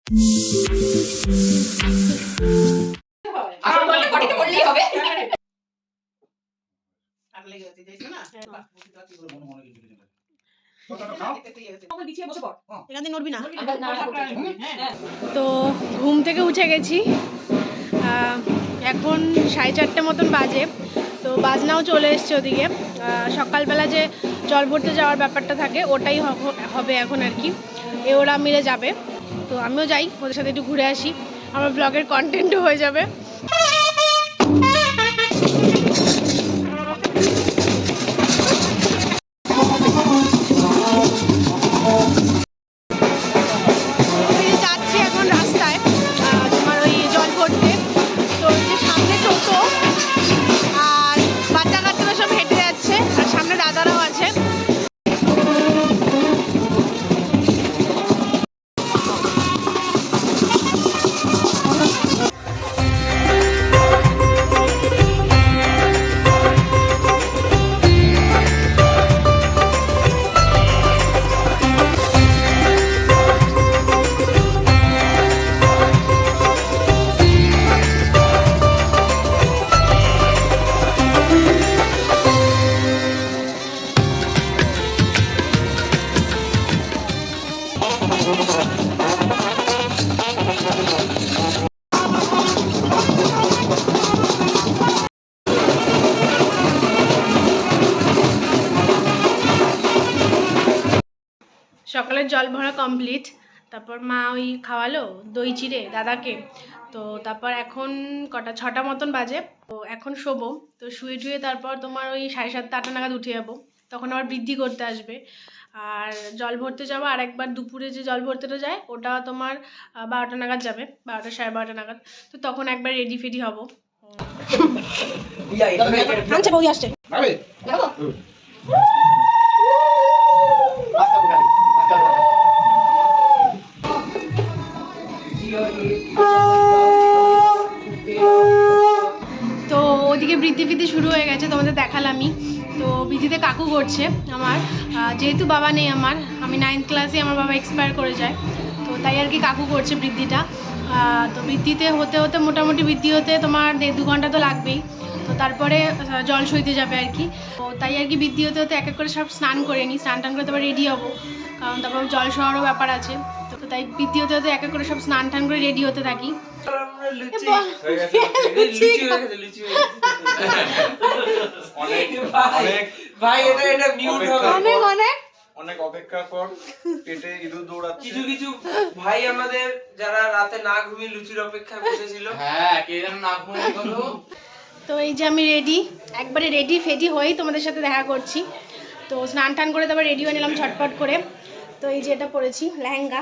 তো ঘুম থেকে উঠে গেছি, এখন 4:30 মতন বাজে। তো বাজনাও চলে এসছে ওদিকে। সকালবেলা যে জল ভরতে যাওয়ার ব্যাপারটা থাকে ওটাই হবে এখন আর কি। ওরা মিলে যাবে, তো আমিও যাই ওদের সাথে, একটু ঘুরে আসি, আমার ব্লগের কন্টেন্টও হয়ে যাবে। সকালের জল ভরা কমপ্লিট, তারপর মা ওই খাওয়ালো দই চিড়ে দাদাকে। তো তারপর এখন কটা 6টা মতন বাজে, তো এখন শোবো। তো শুয়ে টুয়ে তারপর তোমার ওই 7:30-8টা নাগাদ উঠে যাবো, তখন আবার বৃদ্ধি করতে আসবে। আর জল ভরতে যাবো আর একবার দুপুরে যে জল ভরতেটা যায় ওটা তোমার 12টা নাগাদ যাবে, 12টা 12:30 নাগাদ। তো তখন একবার রেডি ফেডি হবো। আনছে বৌদি আসছে। তো ওদিকে বৃদ্ধি শুরু হয়ে গেছে, তোমাদের দেখালামই। তো বৃদ্ধিতে কাকু করছে আমার, যেহেতু বাবা নেই আমার, আমি 9th ক্লাসে আমার বাবা এক্সপায়ার করে যায়, তো তাই আর কি কাকু করছে বৃদ্ধিটা। তো বৃদ্ধিতে হতে হতে মোটামুটি বৃদ্ধি হতে তোমার 1.5-2 ঘন্টা তো লাগবেই। তো তারপরে জল সইতে যাবে আর কি। তো তাই আর কি বৃদ্ধি হতে হতে এক এক করে সব স্নান করে নিই, স্নান টান করে তারপর রেডি হবো, কারণ তারপর জল সওয়ারও ব্যাপার আছে। তো তাই বৃদ্ধি হতে হতে এক এক করে সব স্নান টান করে রেডি হতে থাকি। অনেক অপেক্ষা কর, পেটে ইঁদুর দৌড়াচ্ছে। কিছু ভাই আমাদের যারা রাতে না ঘুমিয়ে লুচির অপেক্ষা বসেছিল। হ্যাঁ, কে যেন না ঘুমিয়ে গেল। তো এই যে আমি রেডি, একবারে রেডি ফেডি হয়েই তোমাদের সাথে দেখা করছি। তো স্নান টান করে তারপর রেডি হয়ে নিলাম ঝটপট করে। তো এই যে এটা পরেছি লেহেঙ্গা,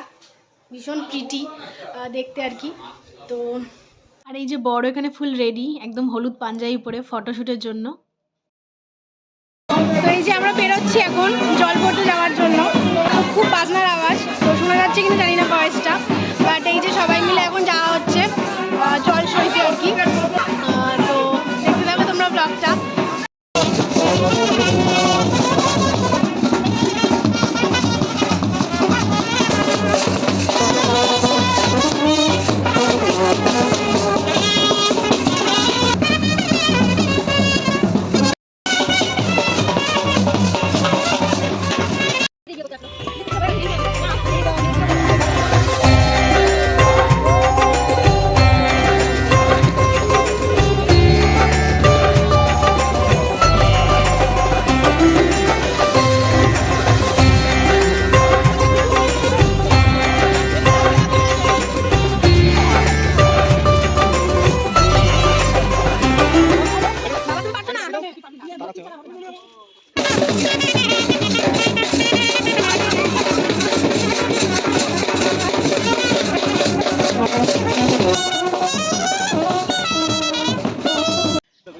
ভীষণ প্রিটি দেখতে আর কি। তো আর এই যে বড় এখানে ফুল রেডি, একদম হলুদ পাঞ্জাবি পরে ফটোশ্যুটের জন্য। তো এই যে আমরা বেরোচ্ছি এখন জল ভরতে যাওয়ার জন্য। খুব বাজনার আওয়াজ, তো শোনা যাচ্ছে কিন্তু জানি না ভয়েসটা, বাট এই যে সবাই মিলে এখন যাওয়া হচ্ছে জল সইতে আর কি। তো দেখতে থাকো তোমরা ব্লগটা।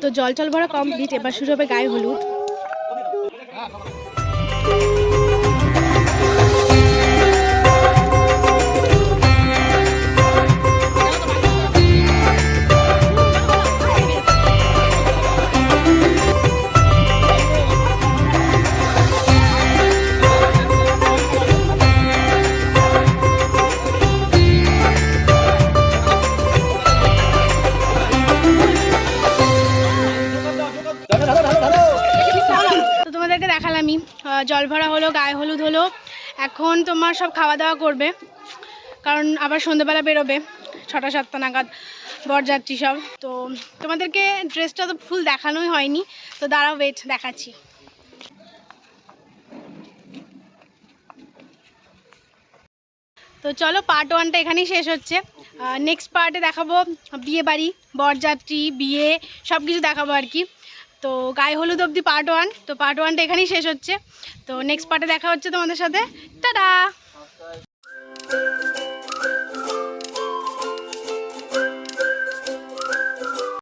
তো জল ভরা কমপ্লিট, এবার শুরু হবে গায়ে হলুদ। হলো, গায়ে হলুদ হলো, এখন তোমার সব খাওয়া দাওয়া করবে, কারণ আবার সন্ধ্যেবেলা বেরোবে 6টা-7টা নাগাদ বরযাত্রী সব। তো তোমাদেরকে ড্রেসটা তো ফুল দেখানোই হয়নি, তো দাঁড়াও ওয়েট দেখাচ্ছি। তো চলো পার্ট 1টা এখানেই শেষ হচ্ছে। নেক্সট পার্টে দেখাবো বিয়ে বাড়ি, বরযাত্রী, বিয়ে সব কিছু দেখাবো আর কি। তো গায়ে হলুদ অবধি পার্ট 1, তো পার্ট 1টা এখানেই শেষ হচ্ছে। তো নেক্সট পার্টে দেখা হচ্ছে তোমাদের সাথে। টাটা।